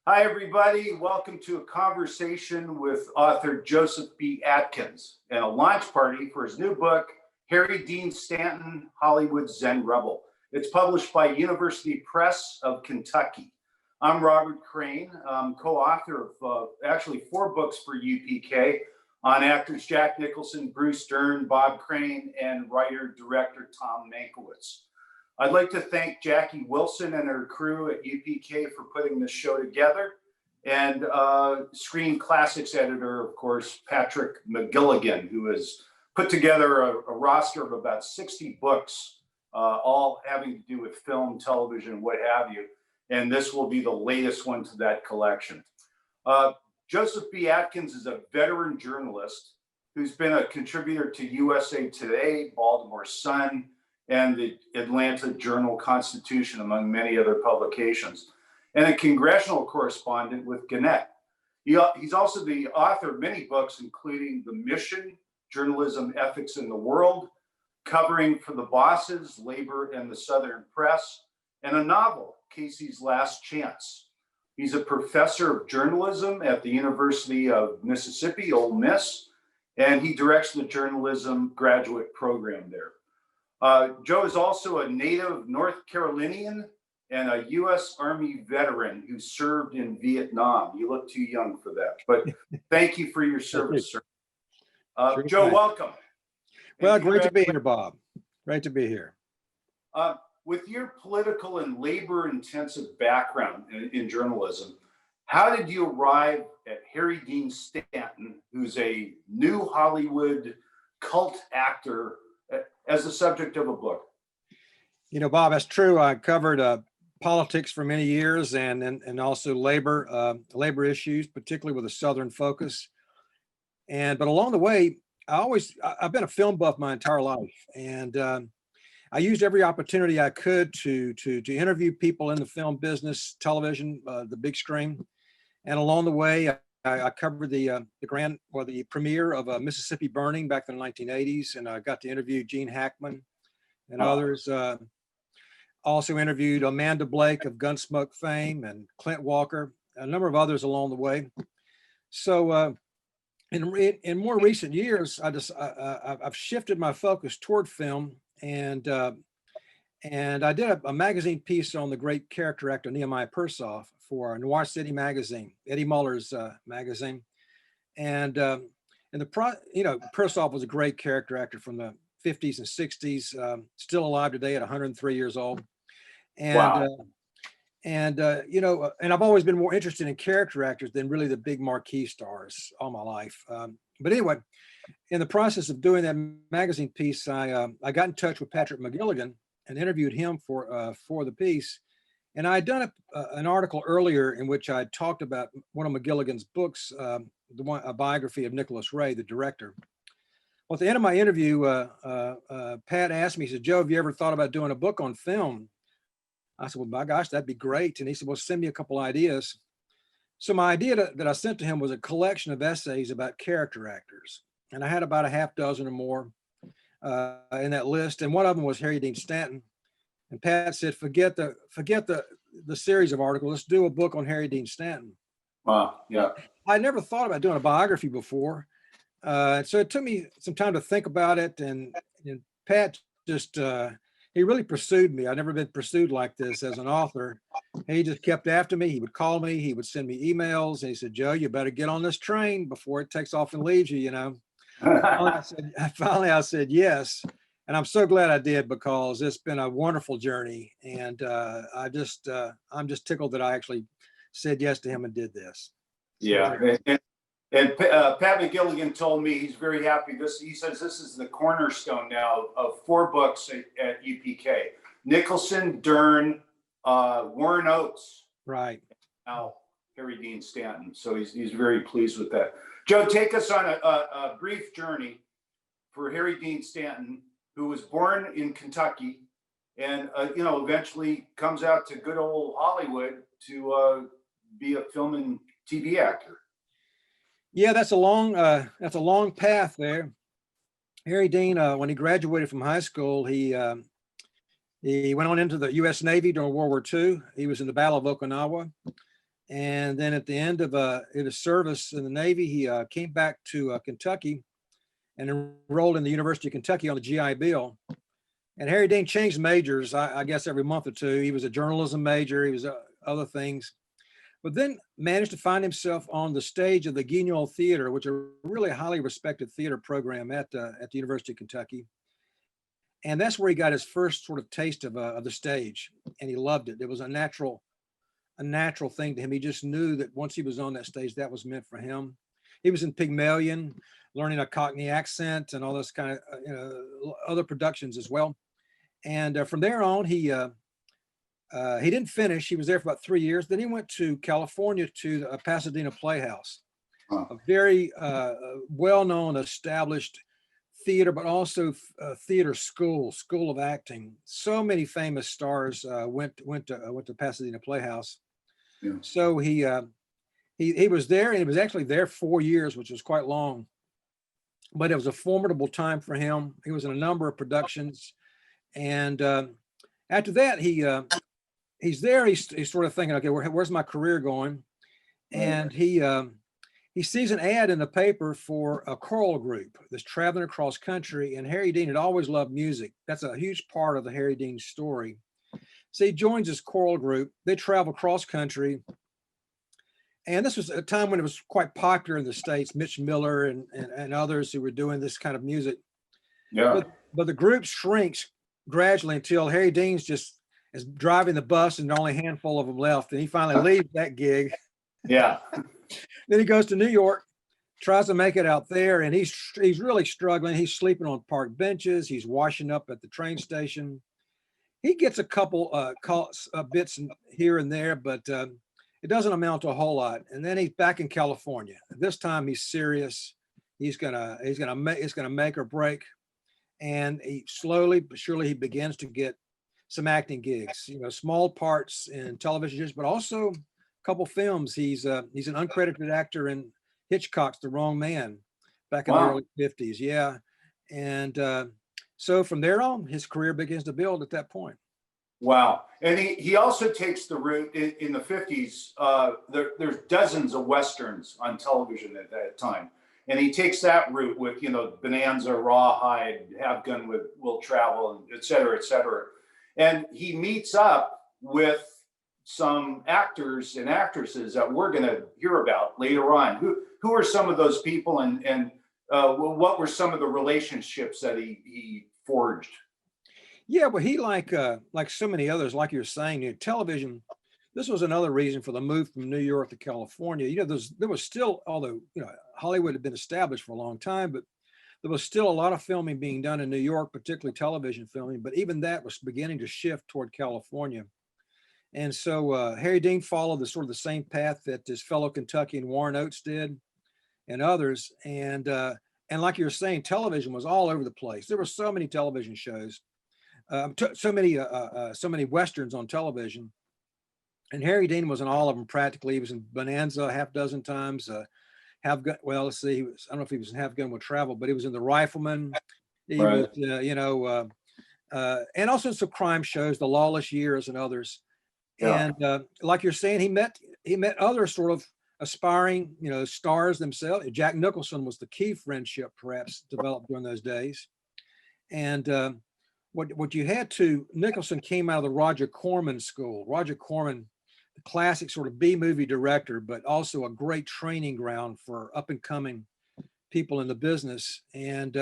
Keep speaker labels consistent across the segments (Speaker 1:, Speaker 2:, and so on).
Speaker 1: Hi, everybody. Welcome to a conversation with author Joseph B. Atkins and a launch party for his new book, Harry Dean Stanton, Hollywood's Zen Rebel. It's published by University Press of Kentucky. I'm Robert Crane, co-author of actually 4 books for UPK on actors Jack Nicholson, Bruce Dern, Bob Crane, and writer-director Tom Mankiewicz. I'd like to thank Jackie Wilson and her crew at UPK for putting this show together, and Screen Classics editor, of course, Patrick McGilligan, who has put together a roster of about 60 books, all having to do with film, television, what have you. And this will be the latest one to that collection. Joseph B. Atkins is a veteran journalist who's been a contributor to USA Today, Baltimore Sun, and the Atlanta Journal-Constitution, among many other publications, and a congressional correspondent with Gannett. He's also the author of many books, including The Mission, Journalism, Ethics in the World, covering For the Bosses, Labor and the Southern Press, and a novel, Casey's Last Chance. He's a professor of journalism at the University of Mississippi, Ole Miss, and he directs the journalism graduate program there. Joe is also a native North Carolinian and a U.S. Army veteran who served in Vietnam. You look too young for that, but thank you for your service, sir. Joe, welcome.
Speaker 2: Well, great to be here, Bob. Great to be here.
Speaker 1: With your political and labor-intensive background in journalism, how did you arrive at Harry Dean Stanton, who's a new Hollywood cult actor, as the subject of a book?
Speaker 2: You know, Bob, that's true. I covered politics for many years and also labor issues, particularly with a Southern focus. But along the way, I've been a film buff my entire life, and I used every opportunity I could to interview people in the film business, television, the big screen. And along the way, I covered the premiere of Mississippi Burning back in the 1980s, and I got to interview Gene Hackman and others. Also interviewed Amanda Blake of Gunsmoke fame and Clint Walker, a number of others along the way. So in more recent years, I've shifted my focus toward film, and I did a magazine piece on the great character actor Nehemiah Persoff for Noir City magazine, Eddie Muller's magazine, and Persoff was a great character actor from the 50s and 60s, still alive today at 103 years old, and
Speaker 1: wow.
Speaker 2: And I've always been more interested in character actors than really the big marquee stars all my life. But anyway, in the process of doing that magazine piece, I got in touch with Patrick McGilligan and interviewed him for the piece. And I had done an article earlier in which I talked about one of McGilligan's books, a biography of Nicholas Ray, the director. Well, at the end of my interview, Pat asked me, he said, "Joe, have you ever thought about doing a book on film?" I said, "Well, my gosh, that'd be great." And he said, "Well, send me a couple ideas." So my idea that I sent to him was a collection of essays about character actors. And I had about a half dozen or more in that list. And one of them was Harry Dean Stanton. And Pat said, forget the series of articles. Let's do a book on Harry Dean Stanton.
Speaker 1: Wow, yeah.
Speaker 2: I never thought about doing a biography before. So it took me some time to think about it. And Pat just, he really pursued me. I've never been pursued like this as an author. He just kept after me. He would call me. He would send me emails. And he said, "Joe, you better get on this train before it takes off and leaves you, you know." Finally, I said yes. And I'm so glad I did, because it's been a wonderful journey. And I'm just tickled that I actually said yes to him and did this.
Speaker 1: Yeah. And Pat McGilligan told me he's very happy. He says this is the cornerstone now of 4 books at UPK. Nicholson, Dern, Warren Oates.
Speaker 2: Right.
Speaker 1: Now Harry Dean Stanton. So he's very pleased with that. Joe, take us on a brief journey for Harry Dean Stanton, who was born in Kentucky and eventually comes out to good old Hollywood to be a film and TV actor.
Speaker 2: Yeah, that's a long path there. Harry Dean, when he graduated from high school, he went on into the U.S. Navy during World War II. He was in the Battle of Okinawa, And then at the end of his service in the Navy, he came back to Kentucky and enrolled in the University of Kentucky on the GI Bill. And Harry Dean changed majors, I guess, every month or two. He was a journalism major. He was other things, but then managed to find himself on the stage of the Guignol Theater, which is a really highly respected theater program at the University of Kentucky. And that's where he got his first sort of taste of the stage, and he loved it. It was a natural thing to him. He just knew that once he was on that stage, that was meant for him. He was in Pygmalion, learning a Cockney accent and all this kind of other productions as well. And from there on, he didn't finish. He was there for about 3 years. Then he went to California to the Pasadena Playhouse, a very well-known, established theater, but also theater school of acting. So many famous stars went to Pasadena Playhouse.
Speaker 1: Yeah.
Speaker 2: So he was there, and he was actually there 4 years, which was quite long. But it was a formidable time for him. He was in a number of productions, and after that, he's there. He's sort of thinking, okay, where's my career going? And he sees an ad in the paper for a choral group that's traveling across country. And Harry Dean had always loved music. That's a huge part of the Harry Dean story. So he joins this choral group. They travel cross country. And this was a time when it was quite popular in the States, Mitch Miller and others who were doing this kind of music.
Speaker 1: Yeah.
Speaker 2: But the group shrinks gradually until Harry Dean's just is driving the bus and only a handful of them left. And he finally leaves that gig.
Speaker 1: Yeah.
Speaker 2: Then he goes to New York, tries to make it out there, and he's really struggling. He's sleeping on park benches. He's washing up at the train station. He gets a couple bits here and there, but it doesn't amount to a whole lot. And then he's back in California. This time he's serious. He's gonna make or break. And he slowly but surely he begins to get some acting gigs, small parts in television shows, but also a couple films. He's an uncredited actor in Hitchcock's The Wrong Man back in the early 50s. Yeah. And so from there on, his career begins to build at that point.
Speaker 1: Wow. And he also takes the route in the 50s. There's dozens of Westerns on television at that time. And he takes that route with, Bonanza, Rawhide, Have Gun Will Travel, and et cetera, et cetera. And he meets up with some actors and actresses that we're going to hear about later on. Who are some of those people, and what were some of the relationships that he forged?
Speaker 2: Yeah, well, he like so many others, like you're saying, television. This was another reason for the move from New York to California. There was still, although Hollywood had been established for a long time, but there was still a lot of filming being done in New York, particularly television filming. But even that was beginning to shift toward California. And so Harry Dean followed the same path that his fellow Kentuckian Warren Oates did, and others. And like you were saying, television was all over the place. There were so many television shows, so many Westerns on television. And Harry Dean was in all of them practically. He was in Bonanza a half dozen times. Have Gun, well, let's see, I don't know if he was in Have Gun Will Travel, but he was in The Rifleman. He was, and also some crime shows, The Lawless Years and others. Yeah. And like you're saying, he met other sort of aspiring, stars themselves. Jack Nicholson was the key friendship perhaps developed during those days. And what you had to, Nicholson came out of the Roger Corman school. Roger Corman, the classic sort of B-movie director, but also a great training ground for up and coming people in the business. And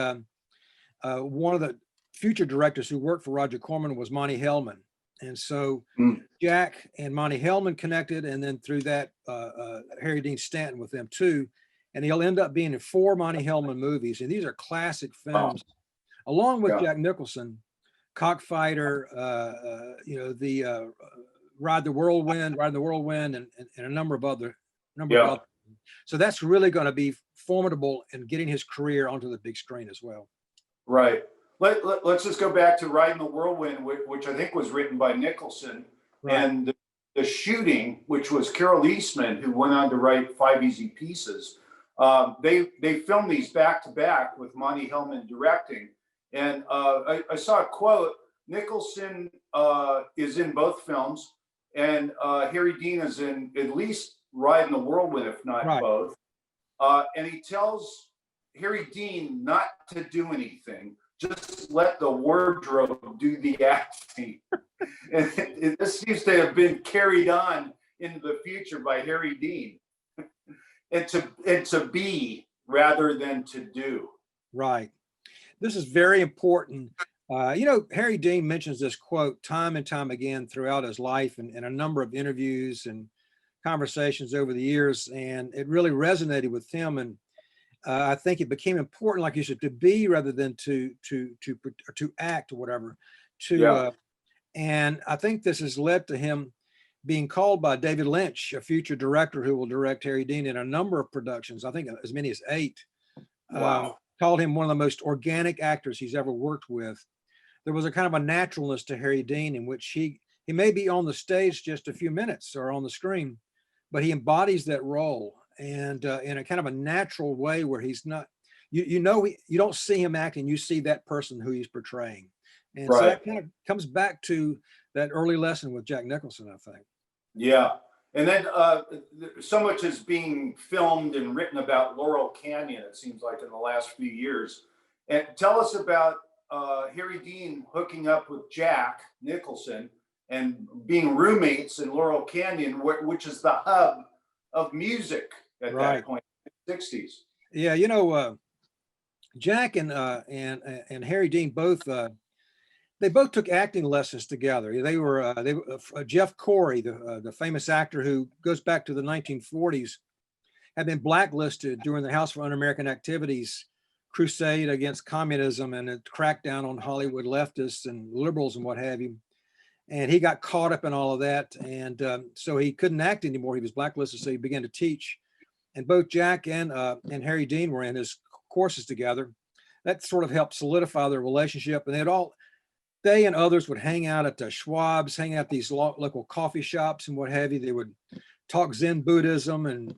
Speaker 2: one of the future directors who worked for Roger Corman was Monty Hellman. And so Jack and Monty Hellman connected, and then through that, Harry Dean Stanton with them too. And he'll end up being in 4 Monty Hellman movies. And these are classic films, along with Jack Nicholson, Cockfighter, the Ride the Whirlwind, and a number of other. So that's really going to be formidable in getting his career onto the big screen as well.
Speaker 1: Right. Let's just go back to Riding the Whirlwind, which I think was written by Nicholson, and The Shooting, which was Carol Eastman, who went on to write 5 Easy Pieces. They filmed these back to back with Monty Hellman directing. And I saw a quote, Nicholson is in both films, and Harry Dean is in at least riding the whirlwind, if not
Speaker 2: Right.
Speaker 1: both. And he tells Harry Dean not to do anything, just let the wardrobe do the acting. And this seems to have been carried on into the future by Harry Dean, and to be rather than to do.
Speaker 2: Right. This is very important. Harry Dean mentions this quote time and time again throughout his life and in a number of interviews and conversations over the years, and it really resonated with him. And I think it became important, like you said, to be rather than to act or whatever. And I think this has led to him being called by David Lynch, a future director who will direct Harry Dean in a number of productions, I think as many as 8.
Speaker 1: Wow.
Speaker 2: Called him one of the most organic actors he's ever worked with. There was a kind of a naturalness to Harry Dean in which he may be on the stage just a few minutes or on the screen, but he embodies that role, and in a kind of a natural way where he's not, you don't see him acting, you see that person who he's portraying. And so that kind of comes back to that early lesson with Jack Nicholson, I think.
Speaker 1: Yeah. And then so much is being filmed and written about Laurel Canyon, it seems like, in the last few years. And tell us about Harry Dean hooking up with Jack Nicholson and being roommates in Laurel Canyon, which is the hub of music at that point, in the 60s.
Speaker 2: Yeah, Jack and Harry Dean both they both took acting lessons together. They were Jeff Corey, the famous actor who goes back to the 1940s, had been blacklisted during the House for Un-American Activities crusade against communism and a crackdown on Hollywood leftists and liberals and what have you. And he got caught up in all of that, and so he couldn't act anymore. He was blacklisted, so he began to teach. And both Jack and Harry Dean were in his courses together. That sort of helped solidify their relationship. And they and others would hang out at the Schwab's, hang out at these local coffee shops and what have you. They would talk Zen Buddhism and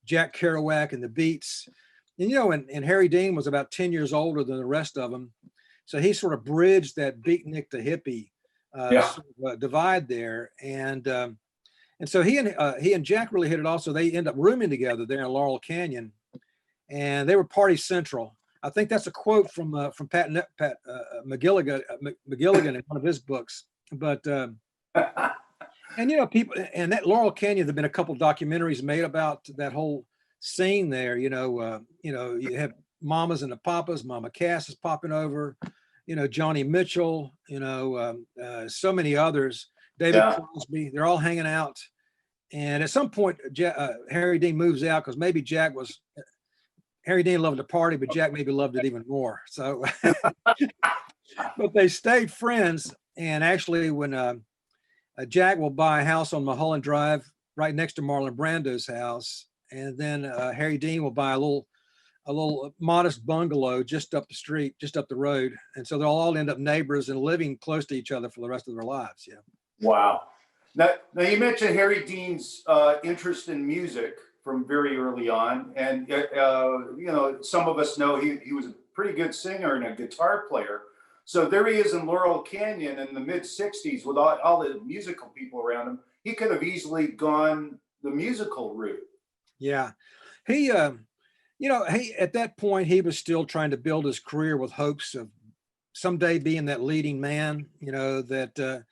Speaker 2: Jack Kerouac and the Beats. And, and Harry Dean was about 10 years older than the rest of them. So he sort of bridged that beatnik to hippie sort of, divide there. And so he and Jack really hit it off. So they end up rooming together there in Laurel Canyon, and they were party central. I think that's a quote from Pat McGilligan in one of his books. But and people, and that Laurel Canyon, there've been a couple documentaries made about that whole scene there. You have Mamas and the Papas, Mama Cass is popping over, Johnny Mitchell, so many others, David Crosby, they're all hanging out. And at some point, Harry Dean moves out because maybe Harry Dean loved to party, but Jack maybe loved it even more. So, but they stayed friends. And actually, when Jack will buy a house on Mulholland Drive right next to Marlon Brando's house, and then Harry Dean will buy a little modest bungalow just up the street, just up the road. And so they'll all end up neighbors and living close to each other for the rest of their lives. Yeah.
Speaker 1: Wow. Now you mentioned Harry Dean's interest in music from very early on. And, some of us know he was a pretty good singer and a guitar player. So there he is in Laurel Canyon in the mid 60s with all the musical people around him. He could have easily gone the musical route. Yeah.
Speaker 2: He at that point, he was still trying to build his career with hopes of someday being that leading man, that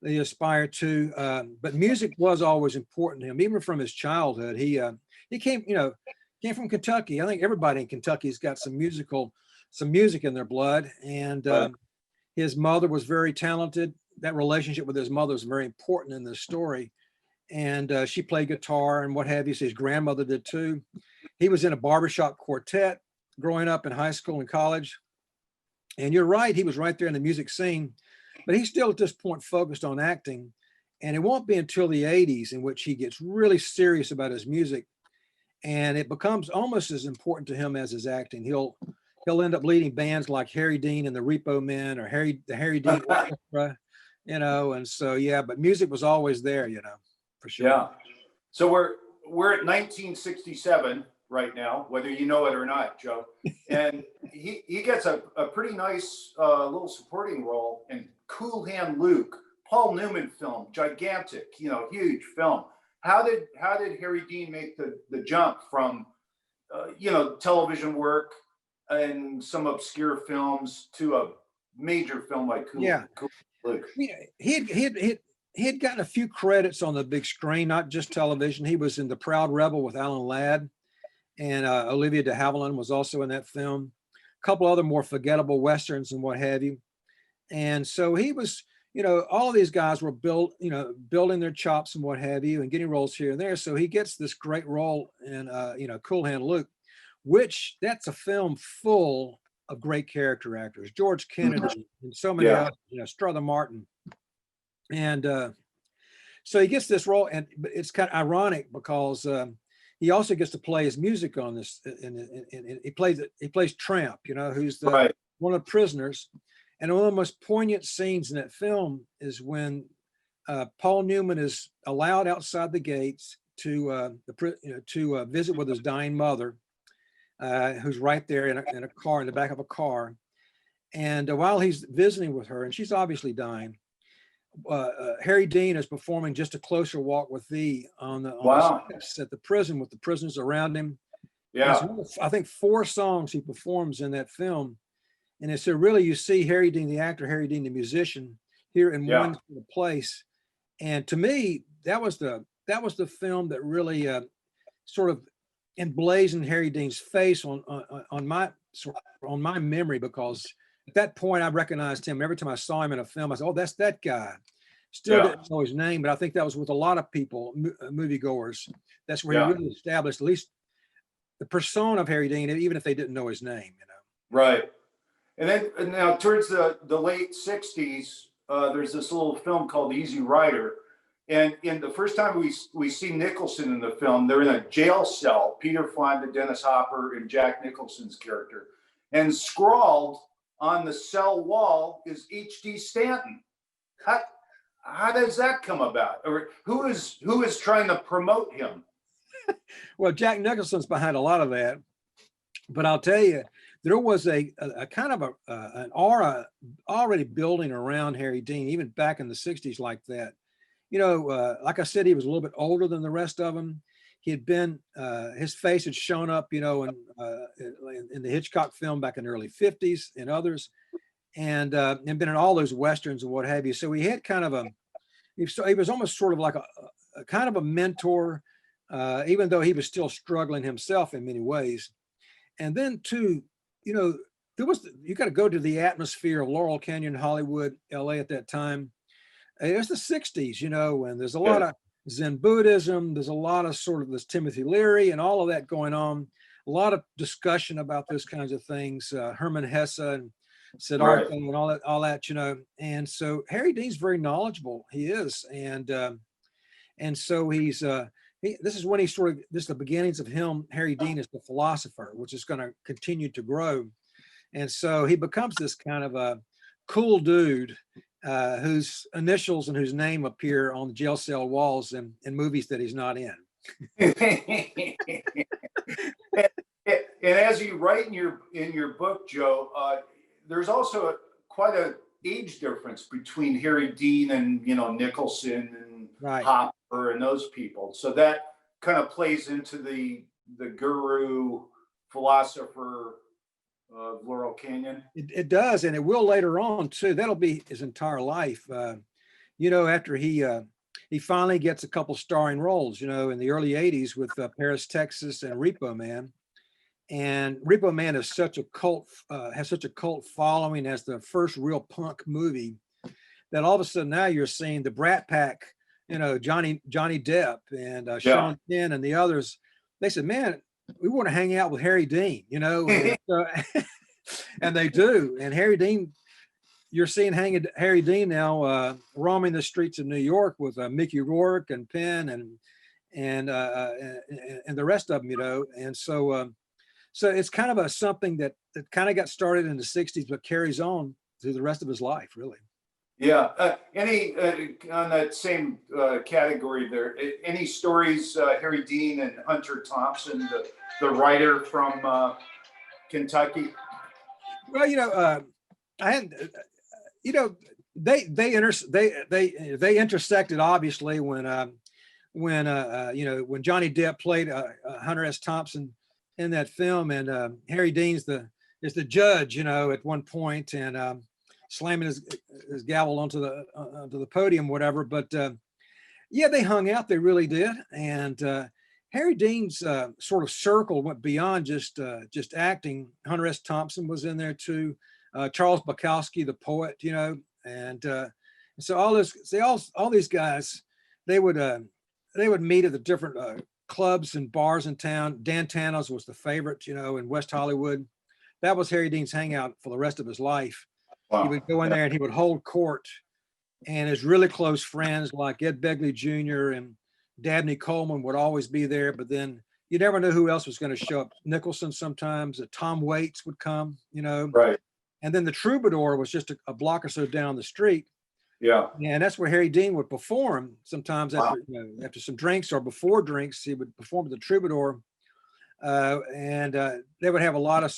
Speaker 2: they aspired to. But music was always important to him, even from his childhood. He came from Kentucky. I think everybody in Kentucky's got some music in their blood. And his mother was very talented. That relationship with his mother is very important in this story. And she played guitar and what have you. So his grandmother did too. He was in a barbershop quartet growing up in high school and college. And you're right, he was right there in the music scene, but he's still at this point focused on acting. And it won't be until the 80s in which he gets really serious about his music. And it becomes almost as important to him as his acting. He'll end up leading bands like Harry Dean and the Repo Men or the Harry Dean Orchestra, and so, but music was always there, for sure.
Speaker 1: Yeah. So we're at 1967 right now, whether you know it or not, Joe. And he gets a pretty nice little supporting role in Cool Hand Luke, Paul Newman film, gigantic, huge film. how did Harry Dean make the jump from television work and some obscure films to a major film like
Speaker 2: Yeah.
Speaker 1: Luke?
Speaker 2: He had gotten a few credits on the big screen, not just television. He was in The Proud Rebel with Alan Ladd, and Olivia de Havilland was also in that film. A couple other more forgettable westerns and what have you. And so he was, all of these guys were building their chops and what have you, and getting roles here and there. So he gets this great role in, Cool Hand Luke, which that's a film full of great character actors, George Kennedy and so many others, Strother Martin. And so he gets this role, and it's kind of ironic because he also gets to play his music on this, and he plays Tramp, who's one of the prisoners. And one of the most poignant scenes in that film is when Paul Newman is allowed outside the gates to visit with his dying mother, who's right there in a car, in the back of a car. And while he's visiting with her, and she's obviously dying, Harry Dean is performing Just a Closer Walk with Thee on the steps at the prison with the prisoners around him. Yeah, I think 4 songs he performs in that film. And so really you see Harry Dean, the actor, Harry Dean, the musician, here in one place. And to me, that was the film that really sort of emblazoned Harry Dean's face on my memory, because at that point I recognized him. Every time I saw him in a film, I said, "Oh, that's that guy." Still didn't know his name, but I think that was with a lot of people, moviegoers. That's where he really established at least the persona of Harry Dean, even if they didn't know his name.
Speaker 1: Right. And then now towards the late 60s, there's this little film called Easy Rider. And in the first time we see Nicholson in the film, they're in a jail cell, Peter Fonda, Dennis Hopper, and Jack Nicholson's character. And scrawled on the cell wall is H.D. Stanton. How does that come about? Or who is trying to promote him?
Speaker 2: Well, Jack Nicholson's behind a lot of that. But I'll tell you, there was a kind of an aura already building around Harry Dean, even back in the 60s like that. Like I said, he was a little bit older than the rest of them. He had been, his face had shown up, in the Hitchcock film back in the early 50s and others, and been in all those Westerns and what have you. So he had kind of he was almost sort of like a kind of a mentor, even though he was still struggling himself in many ways. And then too, you got to go to the atmosphere of Laurel Canyon, Hollywood, LA at that time. It's the 60s, and there's a lot of Zen Buddhism. There's a lot of sort of this Timothy Leary and all of that going on. A lot of discussion about those kinds of things. Herman Hesse and Siddhartha and all that, And so Harry Dean's very knowledgeable. He is. And so he's, this is when this is the beginnings of him, Harry Dean, as the philosopher, which is going to continue to grow. And so he becomes this kind of a cool dude whose initials and whose name appear on the jail cell walls in movies that he's not in.
Speaker 1: And as you write in your book, Joe, there's also quite an age difference between Harry Dean and Nicholson and Hopper and those people. So that kind of plays into the guru philosopher of Laurel Canyon.
Speaker 2: It does, and it will later on too. That'll be his entire life. After he finally gets a couple starring roles, in the early 80s with Paris, Texas and Repo Man. And Repo Man is such a cult, has such a cult following as the first real punk movie that all of a sudden now you're seeing the Brat Pack, Johnny Depp and Sean Penn and the others. They said, man, we want to hang out with Harry Dean, and, and they do. And Harry Dean, you're seeing Harry Dean now roaming the streets of New York with Mickey Rourke and Penn and the rest of them, And so it's kind of something that kind of got started in the 60s, but carries on through the rest of his life, really.
Speaker 1: Yeah. Any on that same category there? Any stories, Harry Dean and Hunter Thompson, the writer from Kentucky?
Speaker 2: Well, I had, they intersected obviously when when when Johnny Depp played Hunter S. Thompson in that film, and Harry Dean's is the judge, at one point, and slamming his gavel onto the podium, whatever. But yeah, they hung out. They really did. And Harry Dean's sort of circle went beyond just acting. Hunter S. Thompson was in there too. Charles Bukowski, the poet, and so all these guys, they would meet at the different clubs and bars in town. Dan Tano's was the favorite, in West Hollywood. That was Harry Dean's hangout for the rest of his life.
Speaker 1: Wow.
Speaker 2: He would go in there and he would hold court, and his really close friends like Ed Begley Jr. and Dabney Coleman would always be there, but then you never knew who else was going to show up. Nicholson sometimes, Tom Waits would come,
Speaker 1: Right.
Speaker 2: And then the Troubadour was just a block or so down the street.
Speaker 1: Yeah.
Speaker 2: And that's where Harry Dean would perform sometimes after, after some drinks or before drinks. He would perform at the Troubadour, and they would have a lot of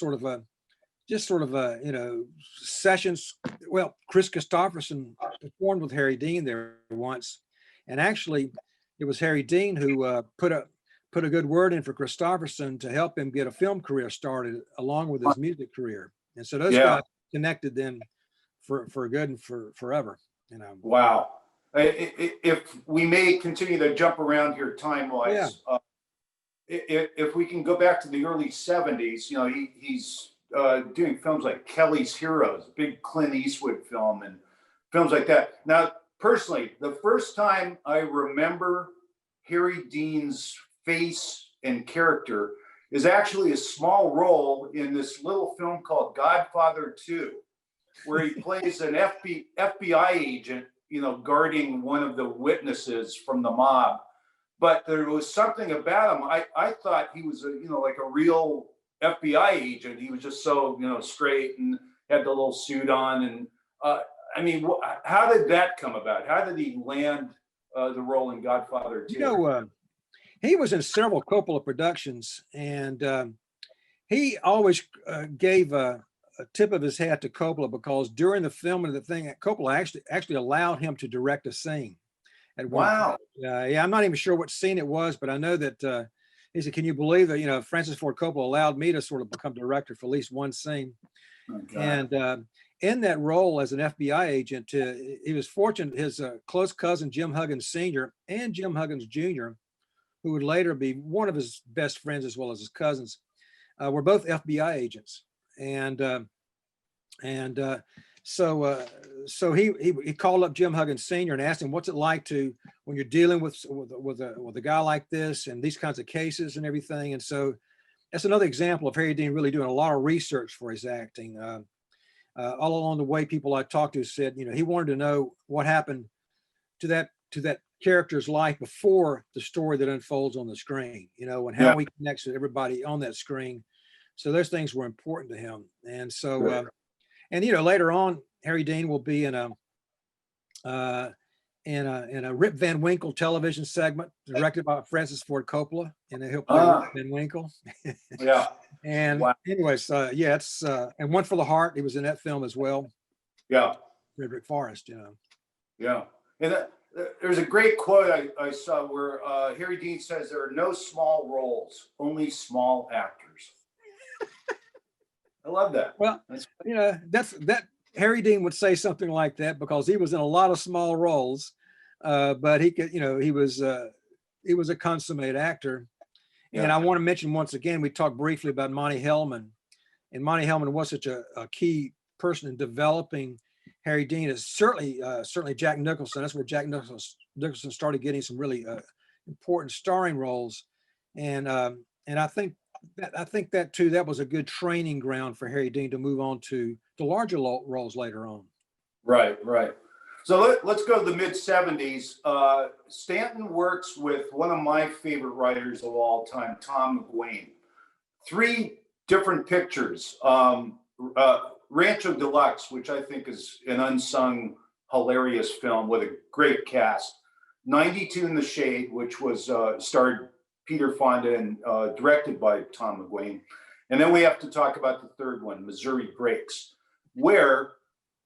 Speaker 2: sessions. Well, Chris Christopherson performed with Harry Dean there once, and actually, it was Harry Dean who put a good word in for Christopherson to help him get a film career started along with his music career. And so those guys connected then for good and for forever.
Speaker 1: Wow. If we may continue to jump around here time-wise, if we can go back to the early 70s, he's doing films like Kelly's Heroes, big Clint Eastwood film, and films like that. Now, personally, the first time I remember Harry Dean's face and character is actually a small role in this little film called Godfather 2, where he plays an FBI agent, guarding one of the witnesses from the mob. But there was something about him. I thought he was like a real FBI agent. He was just so, straight and had the little suit on. And how did that come about? How did he land the role in Godfather 2?
Speaker 2: He was in several Coppola productions, and he always gave a tip of his hat to Coppola, because during the filming of the thing, Coppola actually allowed him to direct a scene.
Speaker 1: Wow.
Speaker 2: I'm not even sure what scene it was, but I know that he said, "Can you believe that Francis Ford Coppola allowed me to sort of become director for at least one scene?"
Speaker 1: Okay.
Speaker 2: And in that role as an FBI agent, he was fortunate. His close cousin Jim Huggins Sr. and Jim Huggins Jr., who would later be one of his best friends as well as his cousins, were both FBI agents. So he called up Jim Huggins Sr. and asked him, "What's it like when you're dealing with a guy like this and these kinds of cases and everything?" And so that's another example of Harry Dean really doing a lot of research for his acting. All along the way, people I talked to said, he wanted to know what happened to that character's life before the story that unfolds on the screen, and how he connects with everybody on that screen. So those things were important to him. And so, later on, Harry Dean will be in a Rip Van Winkle television segment directed by Francis Ford Coppola, and he'll play Rip Van Winkle.
Speaker 1: Yeah.
Speaker 2: And anyways, it's and One for the Heart. He was in that film as well.
Speaker 1: Yeah.
Speaker 2: Frederick Forrest,
Speaker 1: Yeah. And there's a great quote I saw where Harry Dean says, "There are no small roles, only small actors." I love that.
Speaker 2: Well, that Harry Dean would say something like that because he was in a lot of small roles, but he could, he was a consummate actor. Yeah. And I want to mention once again, we talked briefly about Monty Hellman, and Monty Hellman was such a key person in developing Harry Dean. Is certainly Jack Nicholson. That's where Jack Nicholson started getting some really important starring roles, and I think that too, that was a good training ground for Harry Dean to move on to the larger roles later on.
Speaker 1: Right. So let's go to the mid-70s. Stanton works with one of my favorite writers of all time, Tom McGuane. 3 different pictures. Rancho Deluxe, which I think is an unsung, hilarious film with a great cast. 92 in the Shade, which was starred Peter Fonda and directed by Tom McGuane. And then we have to talk about the third one, Missouri Breaks, where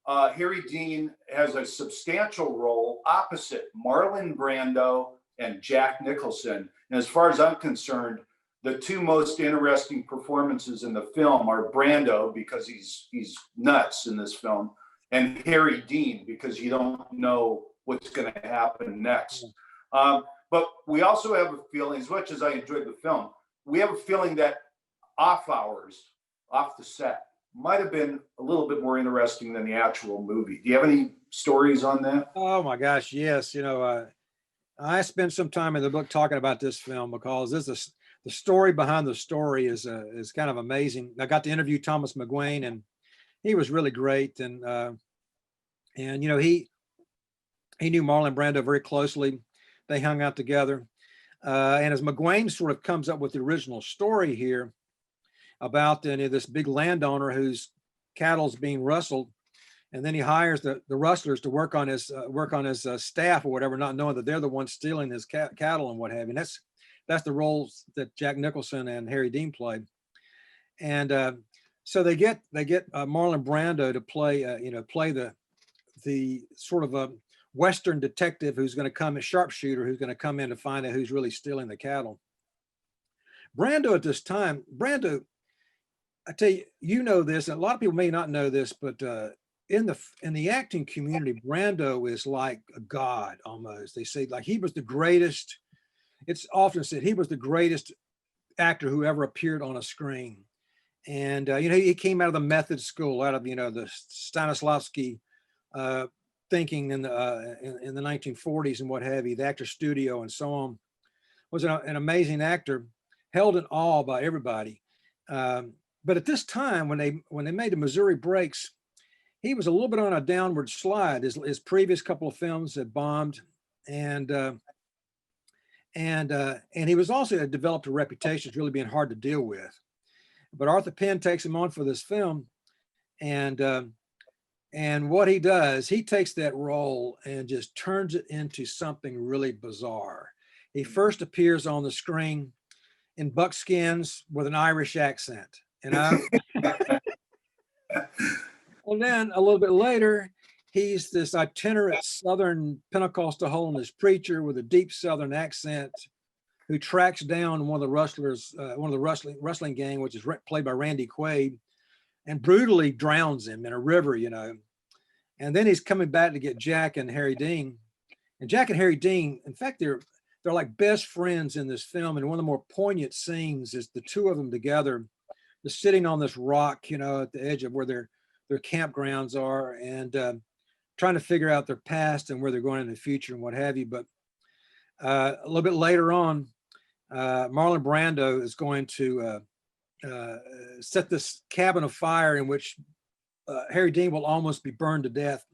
Speaker 1: Harry Dean has a substantial role opposite Marlon Brando and Jack Nicholson. And as far as I'm concerned, the two most interesting performances in the film are Brando, because he's nuts in this film, and Harry Dean, because you don't know what's going to happen next. But we also have a feeling, as much as I enjoyed the film, we have a feeling that off hours, off the set, might have been a little bit more interesting than the actual movie. Do you have any stories on that?
Speaker 2: Oh my gosh, yes. I spent some time in the book talking about this film because the story behind the story is kind of amazing. I got to interview Thomas McGuane, and he was really great. And he knew Marlon Brando very closely. They hung out together. And as McGuane sort of comes up with the original story here about this big landowner whose cattle's being rustled, and then he hires the rustlers to work on his staff or whatever, not knowing that they're the ones stealing his cattle and what have you. And that's the roles that Jack Nicholson and Harry Dean played. And so they get Marlon Brando to play the sort of a Western detective who's going to come, a sharpshooter who's going to come in to find out who's really stealing the cattle. Brando at this time, I tell you, you know this, and a lot of people may not know this, but in the acting community, Brando is like a god almost. They say like he was the greatest. It's often said he was the greatest actor who ever appeared on a screen. And he came out of the method school, out of the Stanislavski thinking in the 1940s and what have you, the actor studio and so on. Was an amazing actor, held in awe by everybody. But at this time, when they made the Missouri Breaks, he was a little bit on a downward slide. His previous couple of films had bombed, and he was also developed a reputation as really being hard to deal with. But Arthur Penn takes him on for this film, and what he does, he takes that role and just turns it into something really bizarre. He first appears on the screen in buckskins with an Irish accent, And then a little bit later, he's this itinerant Southern Pentecostal holiness preacher with a deep Southern accent who tracks down one of the rustlers, one of the rustling gang, which is played by Randy Quaid, and brutally drowns him in a river, And then he's coming back to get Jack and Harry Dean. And Jack and Harry Dean, in fact, they're like best friends in this film. And one of the more poignant scenes is the two of them together, just sitting on this rock, at the edge of where their campgrounds are, and trying to figure out their past and where they're going in the future and what have you. But a little bit later on, Marlon Brando is going to set this cabin afire in which Harry Dean will almost be burned to death.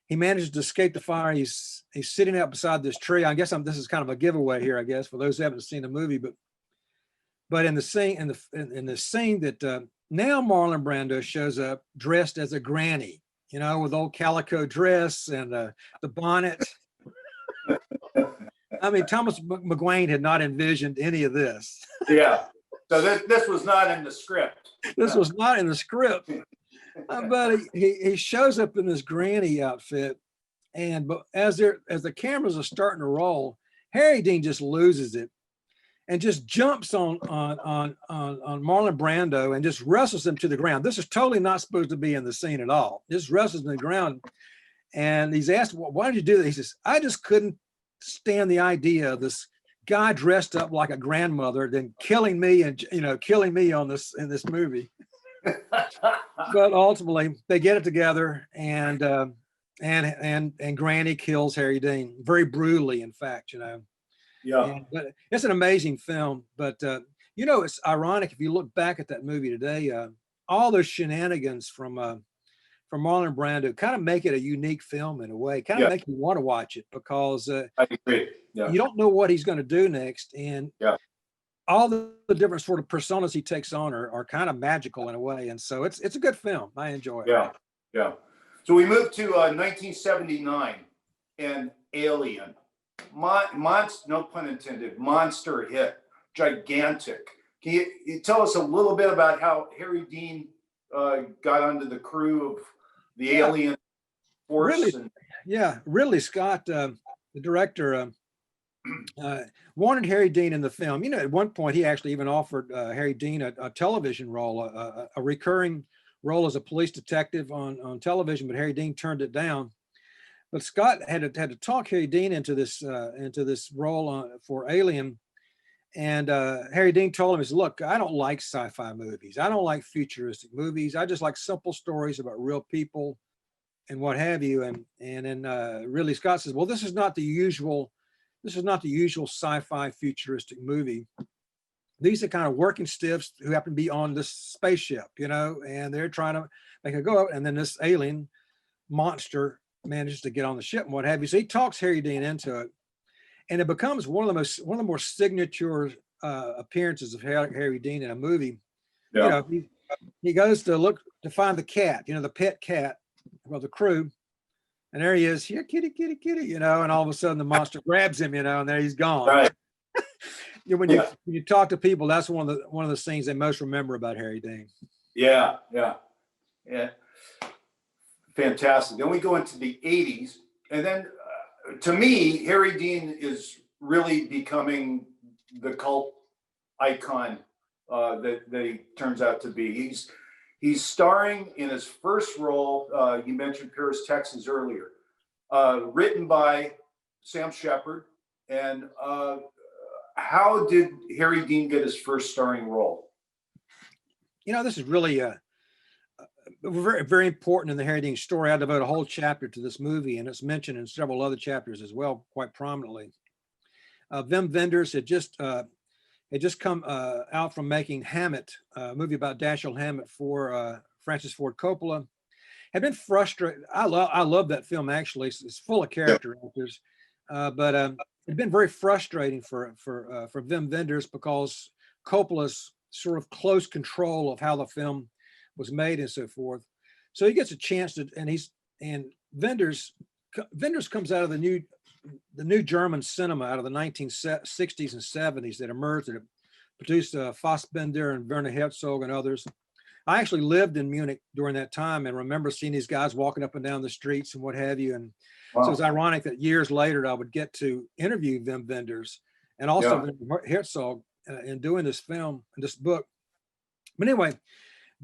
Speaker 2: He manages to escape the fire. He's sitting out beside this tree. I guess this is kind of a giveaway here, I guess, for those who haven't seen the movie. But in the scene that now Marlon Brando shows up dressed as a granny, with old calico dress and the bonnet. I mean, Thomas McGuane had not envisioned any of this.
Speaker 1: Yeah. So this was not in the script.
Speaker 2: This was not in the script. But he shows up in this granny outfit, but as the cameras are starting to roll, Harry Dean just loses it and just jumps on Marlon Brando and just wrestles him to the ground. This is totally not supposed to be in the scene at all. Just wrestles him to the ground, and he's asked, well, "Why did you do that?" He says, "I just couldn't stand the idea of this guy dressed up like a grandmother then killing me and killing me in this movie." But ultimately they get it together, and Granny kills Harry Dean very brutally, in fact.
Speaker 1: Yeah.
Speaker 2: But it's an amazing film. But it's ironic if you look back at that movie today, all those shenanigans from Marlon Brando kind of make it a unique film in a way, kind of make you want to watch it, because
Speaker 1: I agree. Yeah.
Speaker 2: You don't know what he's going to do next, and all the different sort of personas he takes on are kind of magical in a way. And so it's a good film. I enjoy it.
Speaker 1: Yeah. Yeah. So we moved to 1979 and Alien. No pun intended, monster hit, gigantic. Can you tell us a little bit about how Harry Dean got onto the crew of the Alien force?
Speaker 2: Ridley Scott, the director, wanted Harry Dean in the film. You know, at one point he actually even offered Harry Dean a television role, a recurring role as a police detective on television, but Harry Dean turned it down. But Scott had to talk Harry Dean into this role for Alien. And Harry Dean told him, look, I don't like sci-fi movies. I don't like futuristic movies. I just like simple stories about real people and what have you. And then really Scott says, well, this is not the usual sci-fi futuristic movie. These are kind of working stiffs who happen to be on this spaceship, you know, and they're trying to make a go. And then this alien monster manages to get on the ship and what have you. So he talks Harry Dean into it. And it becomes one of the more signature appearances of Harry Dean in a movie.
Speaker 1: Yeah.
Speaker 2: You know, he goes to find the cat, you know, the pet cat of the crew, and there he is, here, kitty, kitty, kitty, you know, and all of a sudden the monster grabs him, you know, and there he's gone.
Speaker 1: Right.
Speaker 2: When you talk to people, that's one of the things they most remember about Harry Dean.
Speaker 1: Yeah. Fantastic. Then we go into the 80s, and then to me, Harry Dean is really becoming the cult icon that he turns out to be. He's starring in his first role. You mentioned Paris, Texas earlier, written by Sam Shepard. And how did Harry Dean get his first starring role?
Speaker 2: You know, this is really very, very important in the Harry Dean story. I devote a whole chapter to this movie, and it's mentioned in several other chapters as well, quite prominently. Wim Wenders had just come out from making Hammett, a movie about Dashiell Hammett for Francis Ford Coppola. Had been frustrated. I love that film, actually. It's full of character actors, but it'd been very frustrating for Wim Wenders because Coppola's sort of close control of how the film was made and so forth. So he gets a chance to, and Wenders comes out of the new German cinema out of the 1960s and 70s that emerged, that produced Fassbinder and Werner Herzog and others. I actually lived in Munich during that time and remember seeing these guys walking up and down the streets and what have you. And wow. So it's ironic that years later I would get to interview Wim Wenders and also Herzog in doing this film and this book. But anyway,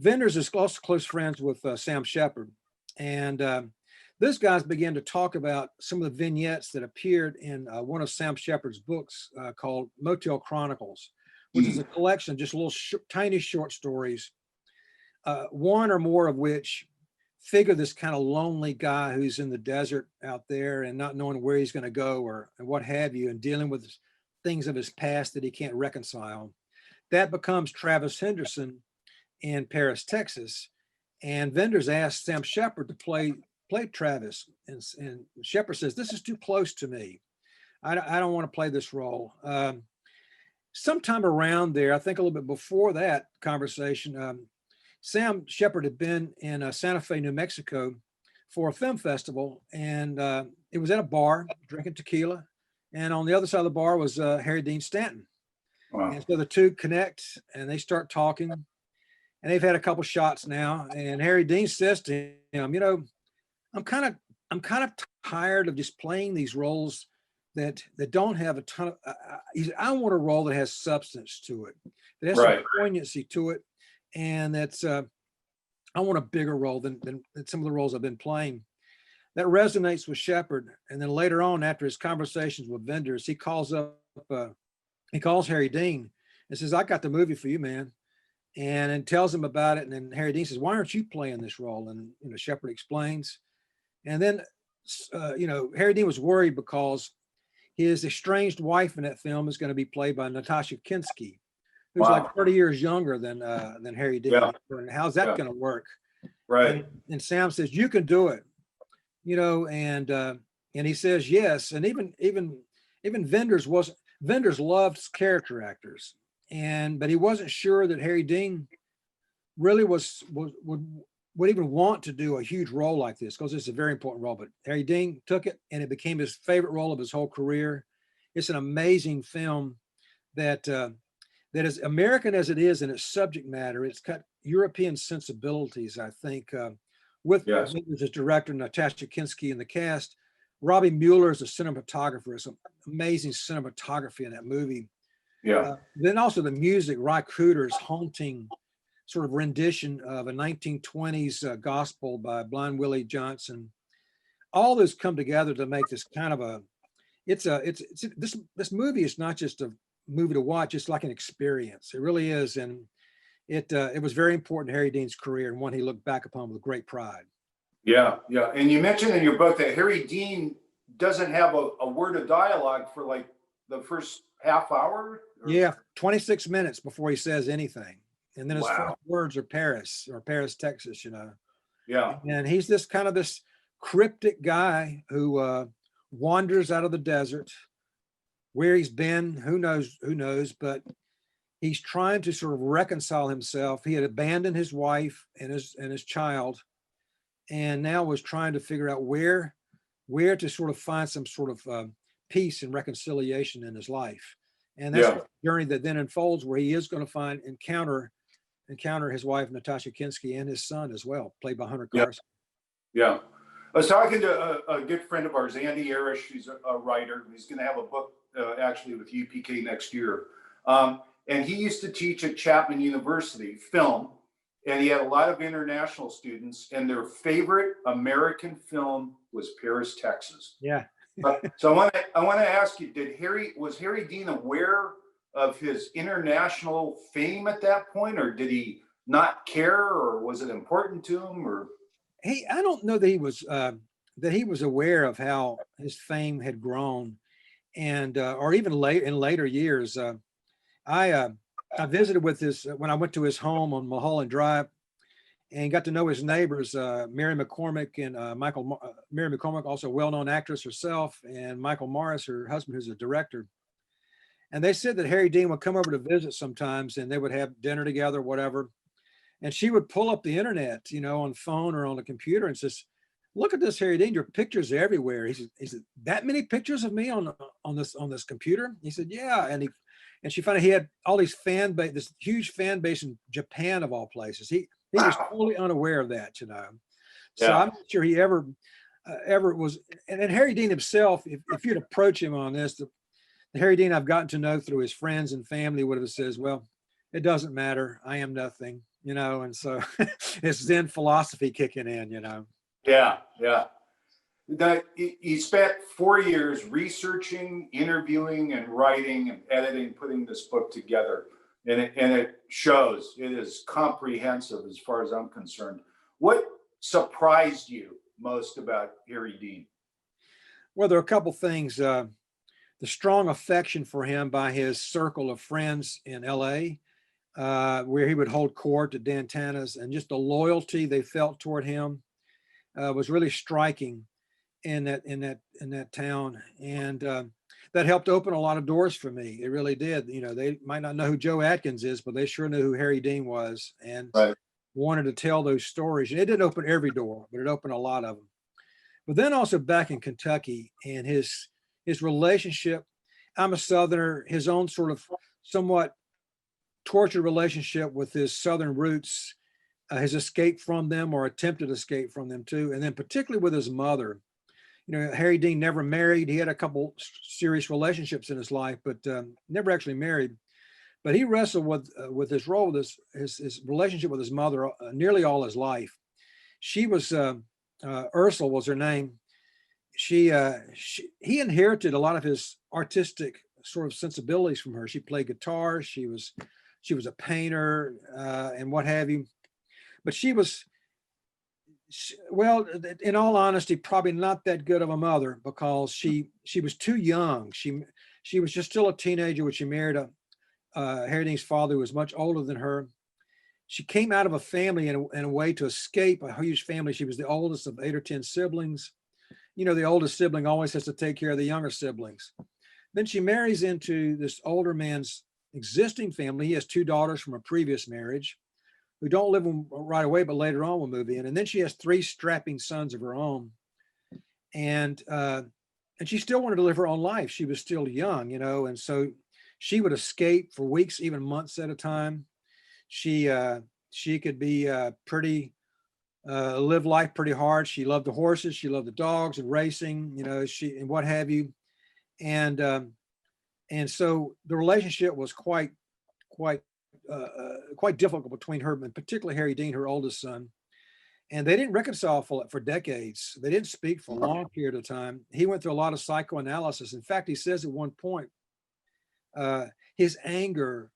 Speaker 2: Wenders is also close friends with Sam Shepard. And those guys began to talk about some of the vignettes that appeared in one of Sam Shepard's books called Motel Chronicles, which is a collection of just little tiny short stories, one or more of which figure this kind of lonely guy who's in the desert out there and not knowing where he's going to go and what have you, and dealing with things of his past that he can't reconcile. That becomes Travis Henderson in Paris, Texas. And Wenders asked Sam Shepard to play Travis. And Shepard says, this is too close to me. I don't want to play this role. Sometime around there, I think a little bit before that conversation, Sam Shepard had been in Santa Fe, New Mexico for a film festival. And it was at a bar drinking tequila. And on the other side of the bar was Harry Dean Stanton. Wow. And so the two connect and they start talking. And they've had a couple shots now. And Harry Dean says to him, you know, I'm kind of tired of just playing these roles that don't have a ton of, I want a role that has substance to it, that has some poignancy to it. And that's, I want a bigger role than some of the roles I've been playing. That resonates with Shepard. And then later on, after his conversations with Wenders, he calls Harry Dean and says, I got the movie for you, man. And then tells him about it. And then Harry Dean says, why aren't you playing this role? And, you know, Shepard explains. And then, you know, Harry Dean was worried because his estranged wife in that film is going to be played by Natasha Kinski, who's like 30 years younger than Harry Dean. Yeah. And how's that going to work?
Speaker 1: Right.
Speaker 2: And Sam says, you can do it, you know, and he says, yes. And even Wenders loves character actors. But he wasn't sure that Harry Dean really would even want to do a huge role like this, because it's a very important role. But Harry Dean took it and it became his favorite role of his whole career. It's an amazing film that is American as it is in its subject matter. It's got European sensibilities, I think, with his director, Natasha Kinski, and the cast. Robbie Mueller is a cinematographer. There's some amazing cinematography in that movie.
Speaker 1: Yeah.
Speaker 2: Then also the music, Ry Cooder's haunting sort of rendition of a 1920s gospel by Blind Willie Johnson. All those come together to make this kind of a, this movie is not just a movie to watch, it's like an experience. It really is. And it was very important to Harry Dean's career and one he looked back upon with great pride.
Speaker 1: Yeah, yeah. And you mentioned in your book that Harry Dean doesn't have a word of dialogue for like the first half hour.
Speaker 2: Yeah, 26 minutes before he says anything. And then his
Speaker 1: Wow.
Speaker 2: first words are Paris, Texas, you know.
Speaker 1: Yeah,
Speaker 2: And he's this kind of this cryptic guy who wanders out of the desert. Where he's been, who knows, but he's trying to sort of reconcile himself. He had abandoned his wife and his child, and now was trying to figure out where to sort of find some sort of peace and reconciliation in his life. And that's the journey that then unfolds, where he is going to encounter his wife Natasha Kinski and his son as well, played by Hunter Carson.
Speaker 1: Yeah. I was talking to a good friend of ours, Andy Arish. He's a writer. He's going to have a book actually with UPK next year. And he used to teach at Chapman University, film, and he had a lot of international students, and their favorite American film was Paris, Texas.
Speaker 2: Yeah.
Speaker 1: So I want to ask you, was Harry Dean aware of his international fame at that point, or did he not care, or was it important to him, or?
Speaker 2: I don't know that he was aware of how his fame had grown, and or even in later years. I visited with when I went to his home on Mulholland Drive, and got to know his neighbors, Mary McCormick and Mary McCormick, also a well-known actress herself, and Michael Morris, her husband, who's a director. And they said that Harry Dean would come over to visit sometimes, and they would have dinner together, whatever. And she would pull up the internet, you know, on phone or on the computer, and says, "Look at this, Harry Dean. Your pictures are everywhere." He said, "That many pictures of me on this computer?" He said, "Yeah." And she found out he had all these this huge fan base in Japan of all places. He was totally unaware of that, you know. So I'm not sure he ever was. And Harry Dean himself, if you'd approach him on this, the Harry Dean I've gotten to know through his friends and family would have says, "Well, it doesn't matter. I am nothing." You know, and so it's Zen philosophy kicking in, you know.
Speaker 1: Yeah, yeah. He spent 4 years researching, interviewing, and writing and editing, putting this book together. And it shows. It is comprehensive as far as I'm concerned. What surprised you most about Harry Dean?
Speaker 2: Well, there are a couple things. The strong affection for him by his circle of friends in LA, where he would hold court at Dan Tana's, and just the loyalty they felt toward him was really striking in that town, and that helped open a lot of doors for me. It really did. You know, they might not know who Joe Atkins is, but they sure knew who Harry Dean was, and wanted to tell those stories. And it didn't open every door, but it opened a lot of them. But then also back in Kentucky, and his relationship. I'm a Southerner. His own sort of somewhat tortured relationship with his Southern roots, his escape from them or attempted escape from them too, and then particularly with his mother. You know, Harry Dean never married. He had a couple serious relationships in his life, but never actually married. But he wrestled with his role, his relationship with his mother nearly all his life. She was Ursula was her name. He inherited a lot of his artistic sort of sensibilities from her. She played guitar. She was a painter and what have you. But well, in all honesty, probably not that good of a mother, because she was too young. She was just still a teenager when she married Harry Dean's father, who was much older than her. She came out of a family in a way to escape a huge family. She was the oldest of 8 or 10 siblings. You know, the oldest sibling always has to take care of the younger siblings. Then she marries into this older man's existing family. He has 2 daughters from a previous marriage who don't live right away, but later on will move in. And then she has 3 strapping sons of her own. And she still wanted to live her own life. She was still young, you know, and so she would escape for weeks, even months at a time. She could be pretty lived life pretty hard. She loved the horses, she loved the dogs and racing, and what have you. And so the relationship was quite difficult between her and particularly Harry Dean, her oldest son. And they didn't reconcile for decades. They didn't speak for a long period of time. He went through a lot of psychoanalysis. In fact, he says at one point, his anger,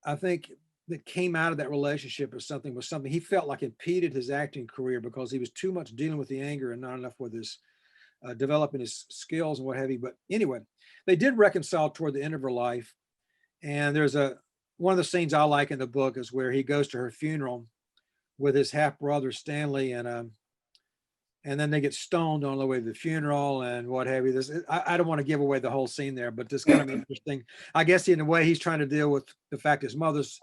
Speaker 2: I think, that came out of that relationship was something he felt like impeded his acting career because he was too much dealing with the anger and not enough with his developing his skills and what have you. But anyway, they did reconcile toward the end of her life. And there's one of the scenes I like in the book is where he goes to her funeral with his half brother Stanley, and then they get stoned on the way to the funeral and what have you. I don't want to give away the whole scene there, but it's kind of interesting. I guess in a way he's trying to deal with the fact his mother's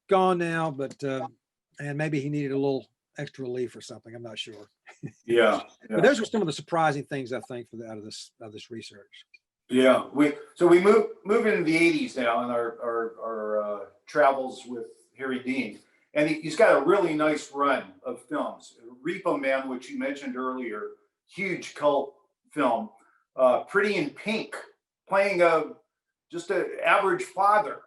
Speaker 2: gone now, but and maybe he needed a little extra relief or something. I'm not sure.
Speaker 1: Yeah.
Speaker 2: But those are some of the surprising things I think out of this research.
Speaker 1: Yeah, we move into the 80s now in our travels with Harry Dean, and he's got a really nice run of films. Repo Man, which you mentioned earlier, huge cult film. Pretty in Pink, playing just an average father,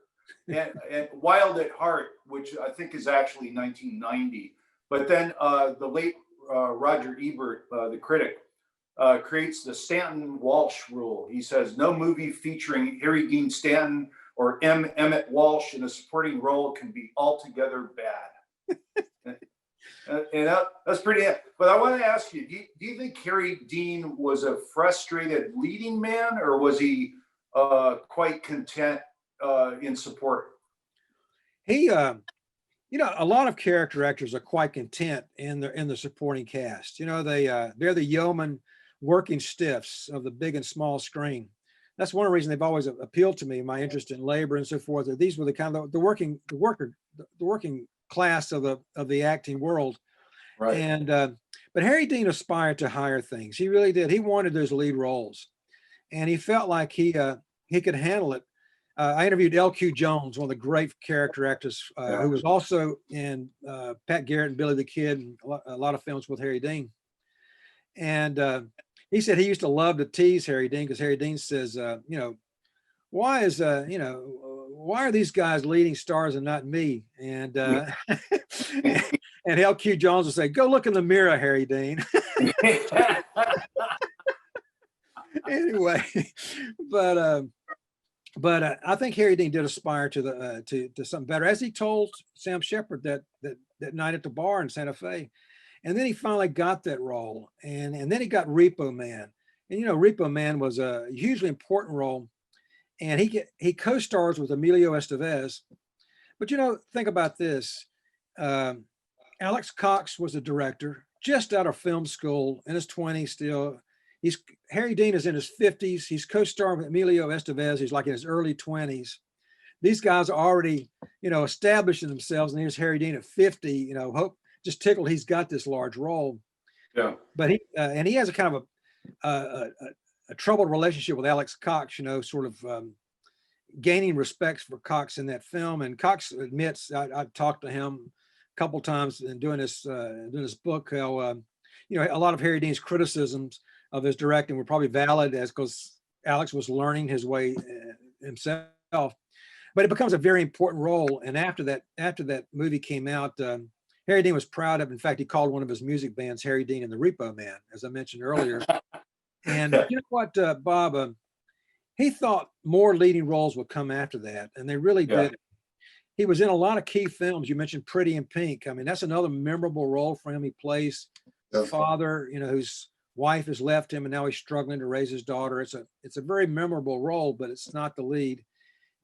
Speaker 1: and Wild at Heart, which I think is actually 1990. But then the late Roger Ebert, the critic, creates the Stanton Walsh rule. He says no movie featuring Harry Dean Stanton or Emmett Walsh in a supporting role can be altogether bad. and that's pretty. But I want to ask you: do you think Harry Dean was a frustrated leading man, or was he quite content in support?
Speaker 2: He, a lot of character actors are quite content in the supporting cast. They're the yeoman working stiffs of the big and small screen. That's one reason they've always appealed to me, my interest in labor and so forth. These were the kind of the working class of the acting world.
Speaker 1: Right.
Speaker 2: And but Harry Dean aspired to higher things. He really did. He wanted those lead roles, and he felt like he could handle it. I interviewed L.Q. Jones, one of the great character actors, who was also in Pat Garrett and Billy the Kid, and a lot of films with Harry Dean. And he said he used to love to tease Harry Dean because Harry Dean says, why are these guys leading stars and not me? And and L.Q. Jones would say, go look in the mirror, Harry Dean. Anyway, but I think Harry Dean did aspire to something better, as he told Sam Shepard that night at the bar in Santa Fe. And then he finally got that role, and then he got Repo Man. And Repo Man was a hugely important role, and he co-stars with Emilio Estevez. But think about this: Alex Cox was a director, just out of film school, in his 20s still. Harry Dean is in his 50s. He's co-starring with Emilio Estevez. He's like in his early 20s. These guys are already, establishing themselves, and here's Harry Dean at 50. Just tickled he's got this large role.
Speaker 1: Yeah.
Speaker 2: But he has a kind of a troubled relationship with Alex Cox. Sort of gaining respect for Cox in that film. And Cox admits, I talked to him a couple times in doing this book, how a lot of Harry Dean's criticisms of his directing were probably valid, because Alex was learning his way himself. But it becomes a very important role. And after that movie came out, Harry Dean was proud of. In fact, he called one of his music bands Harry Dean and the Repo Man, as I mentioned earlier. And you know what, Bob? He thought more leading roles would come after that, and they really did. He was in a lot of key films. You mentioned Pretty in Pink. I mean, that's another memorable role for him. He plays the father, whose wife has left him, and now he's struggling to raise his daughter. It's a very memorable role, but it's not the lead.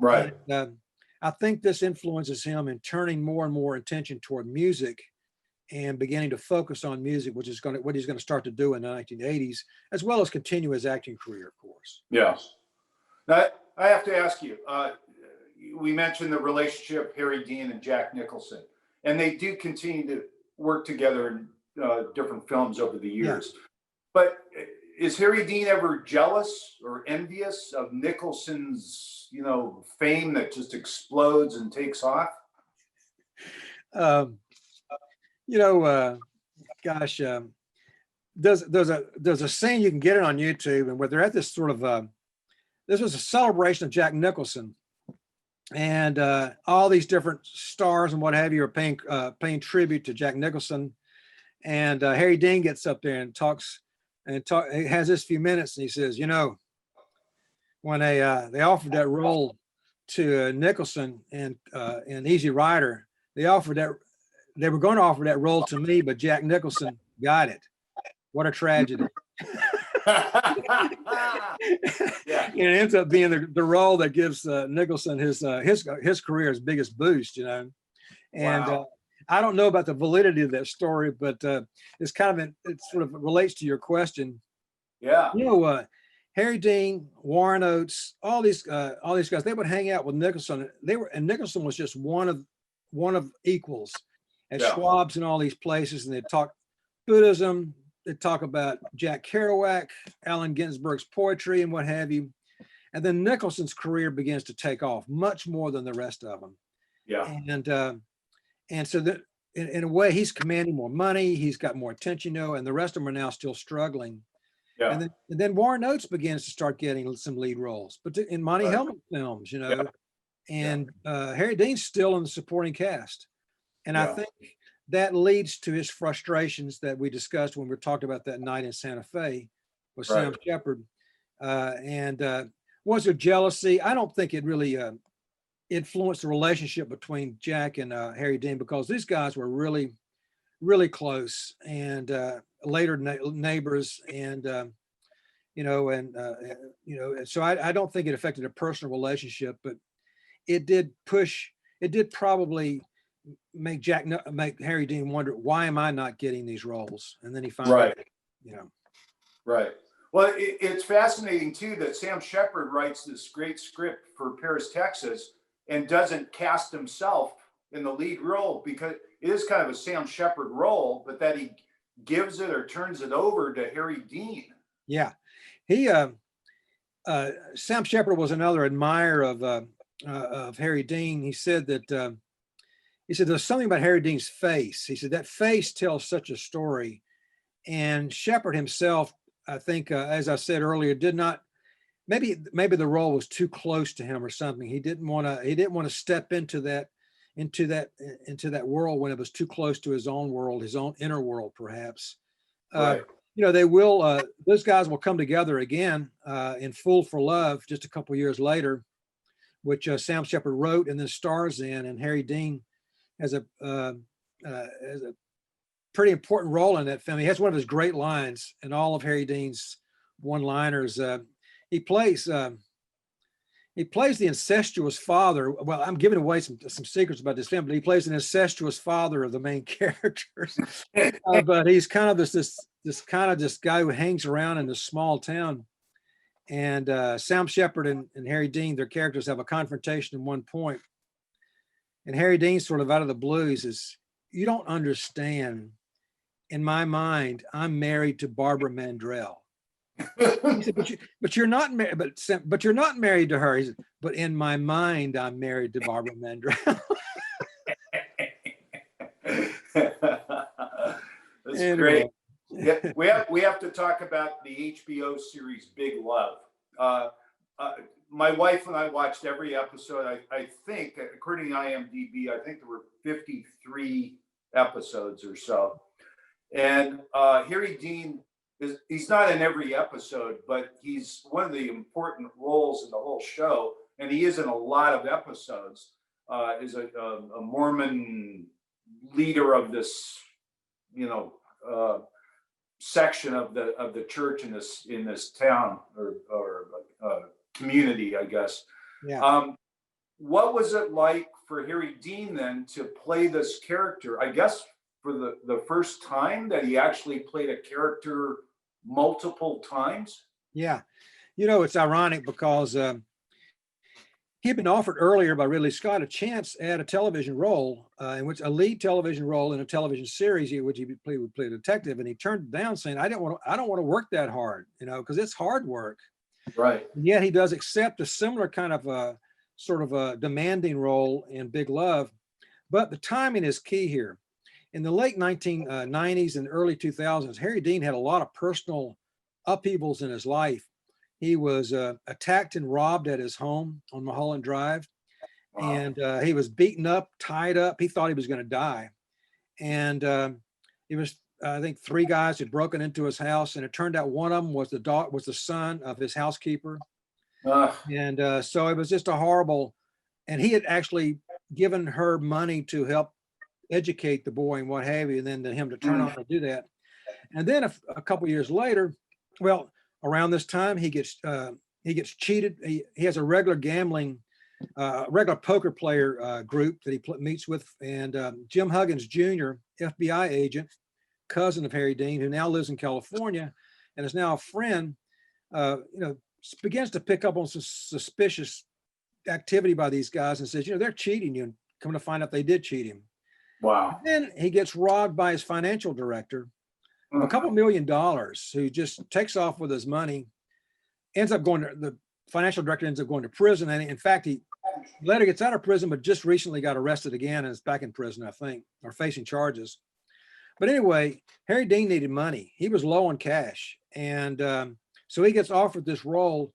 Speaker 1: Right.
Speaker 2: And, I think this influences him in turning more and more attention toward music and beginning to focus on music, which is what he's going to start to do in the 1980s, as well as continue his acting career, of course.
Speaker 1: Yeah. Now, I have to ask you, we mentioned the relationship Harry Dean and Jack Nicholson, and they do continue to work together in different films over the years. Yeah. But is Harry Dean ever jealous or envious of Nicholson's, fame that just explodes and takes off?
Speaker 2: gosh, there's a scene, you can get it on YouTube, and where they're at this sort of this was a celebration of Jack Nicholson, and all these different stars and what have you are paying tribute to Jack Nicholson, and Harry Dean gets up there and he has this few minutes, and he says, you know, when they offered that role to Nicholson in Easy Rider, they were going to offer that role to me, but Jack Nicholson got it. What a tragedy.
Speaker 1: Yeah.
Speaker 2: It ends up being the role that gives Nicholson his career's biggest boost, you know. And
Speaker 1: Wow.
Speaker 2: I don't know about the validity of that story, but it's kind of it sort of relates to your question.
Speaker 1: Yeah.
Speaker 2: You know, Harry Dean, Warren Oates, all these guys, they would hang out with Nicholson. And Nicholson was just one of equals at
Speaker 1: Yeah.
Speaker 2: Schwab's and all these places, and they'd talk Buddhism. They talk about Jack Kerouac, Allen Ginsberg's poetry, and what have you. And then Nicholson's career begins to take off much more than the rest of them.
Speaker 1: Yeah.
Speaker 2: And so that in a way, he's commanding more money, he's got more attention, you know, and the rest of them are now still struggling.
Speaker 1: Yeah.
Speaker 2: And then Warren Oates begins to start getting some lead roles, but in Monty
Speaker 1: Right.
Speaker 2: Hellman films, you know,
Speaker 1: Yeah.
Speaker 2: and Harry Dean's still in the supporting cast. And I
Speaker 1: Yeah.
Speaker 2: think that leads to his frustrations that we discussed when we talked about that night in Santa Fe with Sam
Speaker 1: Right.
Speaker 2: Shepard. Was there jealousy? I don't think it really influenced the relationship between Jack and Harry Dean, because these guys were really, really close, and later neighbors, and so I don't think it affected a personal relationship, but it did probably make Harry Dean wonder, why am I not getting these roles? And then he finally,
Speaker 1: Right.
Speaker 2: you know.
Speaker 1: Right. Well, it's fascinating too that Sam Shepard writes this great script for Paris, Texas, and doesn't cast himself in the lead role, because it is kind of a Sam Shepard role, but that he gives it or turns it over to Harry Dean.
Speaker 2: Yeah, he Sam Shepard was another admirer of Harry Dean. He said there's something about Harry Dean's face. He said that face tells such a story, and Shepard himself, I think, as I said earlier, did not. Maybe the role was too close to him or something. He didn't want to step into that world when it was too close to his own world, his own inner world, perhaps.
Speaker 1: Right.
Speaker 2: You know, those guys will come together again in Fool for Love just a couple years later, which Sam Shepard wrote and then stars in, and Harry Dean has a pretty important role in that film. He has one of his great lines in all of Harry Dean's one-liners. He plays the incestuous father. Well, I'm giving away some secrets about this film, but he plays an incestuous father of the main characters. But he's kind of this guy who hangs around in this small town. And Sam Shepard and Harry Dean, their characters have a confrontation at one point. And Harry Dean, sort of out of the blue, he says, "You don't understand. In my mind, I'm married to Barbara Mandrell." He said, but you're not married, but you're not married to her. He said, "But in my mind, I'm married to Barbara Mandrell."
Speaker 1: That's
Speaker 2: Anyway.
Speaker 1: great. Yeah, we have to talk about the HBO series Big Love. My wife and I watched every episode. I think, according to IMDb, I think there were 53 episodes or so. And Harry Dean he's not in every episode, but he's one of the important roles in the whole show, and he is in a lot of episodes. Is a Mormon leader of this, section of the church in this town or community, I guess.
Speaker 2: Yeah.
Speaker 1: What was it like for Harry Dean then to play this character? I guess for the first time that he actually played a character multiple times.
Speaker 2: Yeah. It's ironic because he had been offered earlier by Ridley Scott a chance at a television role, in which a lead television role in a television series in which he would play a detective, and he turned it down, saying, I don't want to work that hard, because it's hard work.
Speaker 1: Right.
Speaker 2: And yet he does accept a similar kind of sort of a demanding role in Big Love. But the timing is key here. in the late 1990s and early 2000s, Harry Dean had a lot of personal upheavals in his life. He was attacked and robbed at his home on Mulholland Drive.
Speaker 1: Wow.
Speaker 2: And he was beaten up, tied up. He thought he was going to die. And it was, I think, 3 guys had broken into his house, and it turned out one of them was the son of his housekeeper. And so it was just a horrible, and he had actually given her money to help educate the boy and what have you, and then to him to turn on to do that. And then a couple years later, well, around this time, he gets cheated. He has a regular gambling, regular poker player group that he meets with, and Jim Huggins Jr., FBI agent, cousin of Harry Dean, who now lives in California and is now a friend, begins to pick up on some suspicious activity by these guys and says, they're cheating you, and come to find out they did cheat him.
Speaker 1: Wow.
Speaker 2: And then he gets robbed by his financial director of a couple $1 million, who just takes off with his money, the financial director ends up going to prison. And in fact, he later gets out of prison, but just recently got arrested again and is back in prison, I think, or facing charges. But anyway, Harry Dean needed money. He was low on cash. And so he gets offered this role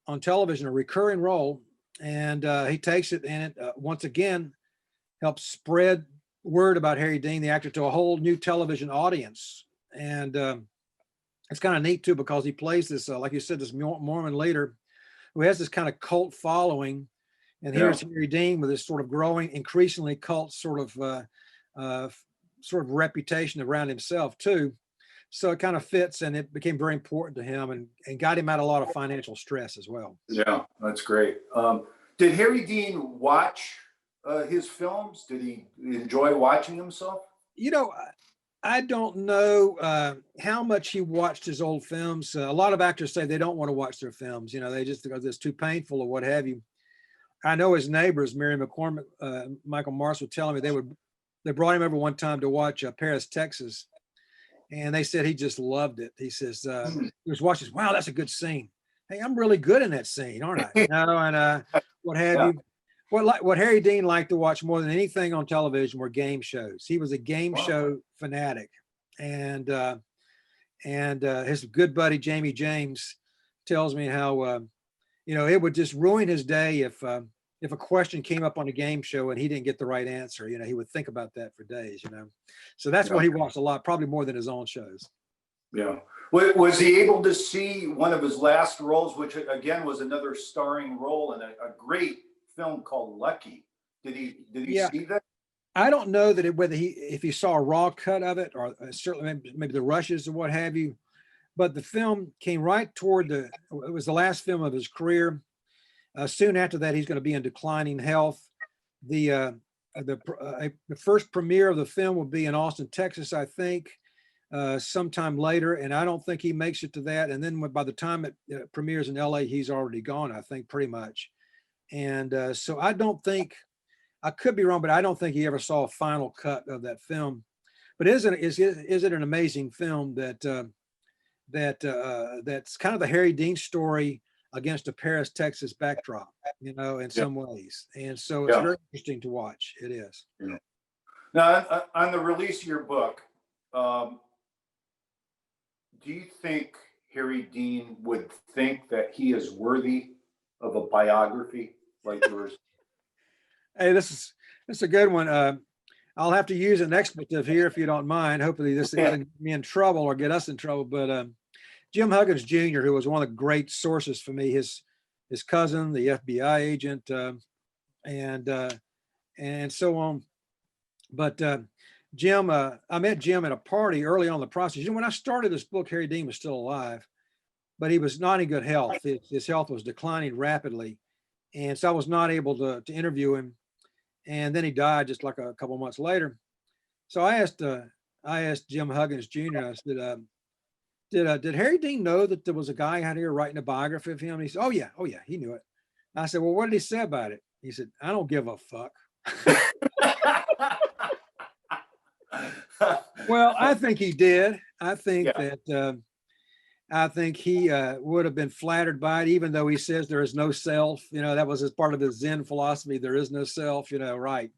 Speaker 2: on television, a recurring role, and he takes it, and it once again helps spread word about Harry Dean, the actor, to a whole new television audience. And it's kind of neat too, because he plays this, like you said, this Mormon leader who has this kind of cult following. And here's Harry Dean with this sort of growing, increasingly cult sort of reputation around himself too. So it kind of fits, and it became very important to him, and got him out of a lot of financial stress as well.
Speaker 1: Yeah, that's great. Did Harry Dean watch his films? Did he enjoy watching himself?
Speaker 2: I don't know how much he watched his old films. A lot of actors say they don't want to watch their films. They just, because it's too painful or what have you. I know his neighbors, Mary McCormick, Michael Mars, would tell me they brought him over one time to watch Paris, Texas. And they said he just loved it. He says, he was watching, wow, that's a good scene. Hey, I'm really good in that scene, aren't I? And what have you. What Harry Dean liked to watch more than anything on television were game shows. He was a game show fanatic. And his good buddy, Jamie James, tells me how, it would just ruin his day if a question came up on a game show and he didn't get the right answer. He would think about that for days, So that's what he watched a lot, probably more than his own shows.
Speaker 1: Yeah. Was he able to see one of his last roles, which again was another starring role in a great film called Lucky? Did he see that?
Speaker 2: I don't know that if he saw a raw cut of it, or certainly maybe the rushes or what have you, but the film came right toward it was the last film of his career. Soon after that, he's going to be in declining health. The first premiere of the film will be in Austin, Texas, I think, sometime later, and I don't think he makes it to that. And then by the time it premieres in LA, he's already gone, I think, pretty much. And so I don't think, I could be wrong, but I don't think he ever saw a final cut of that film. But is it an amazing film that's kind of the Harry Dean story against a Paris, Texas backdrop, in some ways. And so it's very interesting to watch. It is.
Speaker 1: Yeah. Now, on the release of your book, do you think Harry Dean would think that he is worthy of a biography like yours?
Speaker 2: Hey, this is a good one. I'll have to use an expletive here if you don't mind. Hopefully this doesn't get me in trouble or get us in trouble. But Jim Huggins Jr., who was one of the great sources for me, his cousin, the FBI agent, and so on. But Jim, I met Jim at a party early on in the process. When I started this book, Harry Dean was still alive, but he was not in good health. His health was declining rapidly. And so I was not able to interview him. And then he died just like a couple months later. So I asked Jim Huggins Jr., I said, did Harry Dean know that there was a guy out here writing a biography of him? And he said, oh yeah, he knew it. I said, well, what did he say about it? He said, I don't give a fuck. Well, I think he did. I think that I think he would have been flattered by it, even though he says there is no self. That was as part of the Zen philosophy. There is no self, right.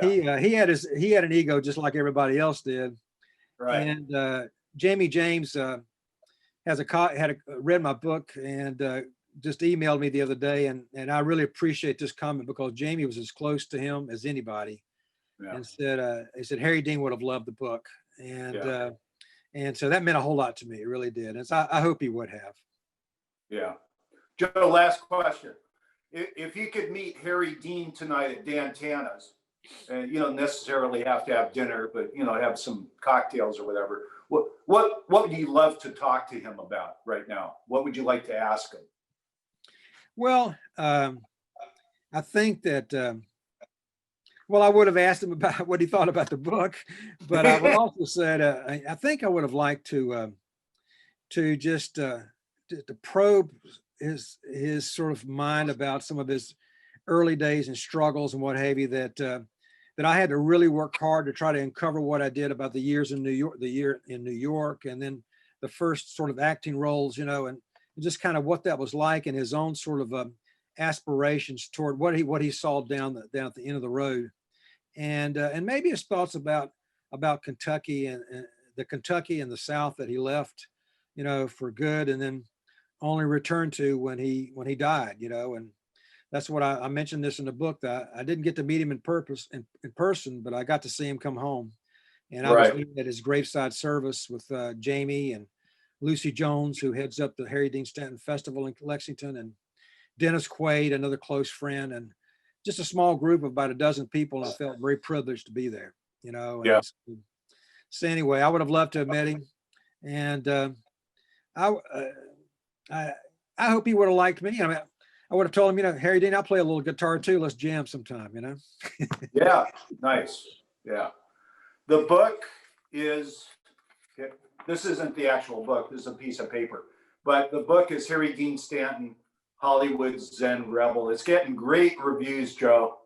Speaker 2: he had an ego just like everybody else did.
Speaker 1: Right.
Speaker 2: And Jamie James read my book and just emailed me the other day, and I really appreciate this comment because Jamie was as close to him as anybody,
Speaker 1: Yeah.
Speaker 2: and said he said Harry Dean would have loved the book,
Speaker 1: Yeah.
Speaker 2: and so that meant a whole lot to me. It really did. And so I hope he would have.
Speaker 1: Yeah. Joe, last question. If you could meet Harry Dean tonight at Dan Tana's, and you don't necessarily have to have dinner, but have some cocktails or whatever, what would you love to talk to him about right now? What would you like to ask him?
Speaker 2: Well, I think that well, I would have asked him about what he thought about the book, but I would also said I think I would have liked to just to probe his sort of mind about some of his early days and struggles and what have you, that I had to really work hard to try to uncover what I did about the year in New York, and then the first sort of acting roles, and just kind of what that was like, and his own sort of aspirations toward what he saw down at the end of the road, and maybe his thoughts about Kentucky and the Kentucky and the South that he left, for good, and then only returned to when he died, and that's what I mentioned this in the book, that I didn't get to meet him in person, but I got to see him come home, and I was at his graveside service with Jamie and Lucy Jones, who heads up the Harry Dean Stanton Festival in Lexington, and Dennis Quaid, another close friend, and just a small group of about a dozen people. And I felt very privileged to be there,
Speaker 1: Yeah.
Speaker 2: So anyway, I would have loved to have met him, and I hope he would have liked me. I mean, I would have told him, Harry Dean, I'll play a little guitar too. Let's jam sometime,
Speaker 1: Yeah. Nice. Yeah. The book is, this isn't the actual book. This is a piece of paper, but the book is Harry Dean Stanton, Hollywood's Zen Rebel. It's getting great reviews, Joe.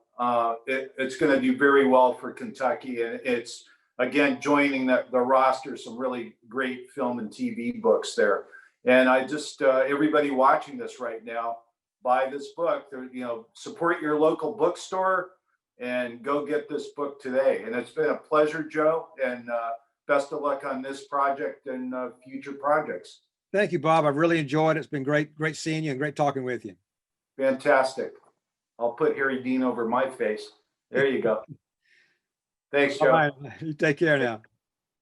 Speaker 1: It's going to do very well for Kentucky. And it's, again, joining the roster, some really great film and TV books there. And I just, everybody watching this right now, buy this book. Support your local bookstore and go get this book today. And it's been a pleasure, Joe, and best of luck on this project and future projects.
Speaker 2: Thank you, Bob. I've really enjoyed it. It's been great seeing you and great talking with you.
Speaker 1: Fantastic. I'll put Harry Dean over my face. There you go. Thanks, Joe.
Speaker 2: All right. You take care now.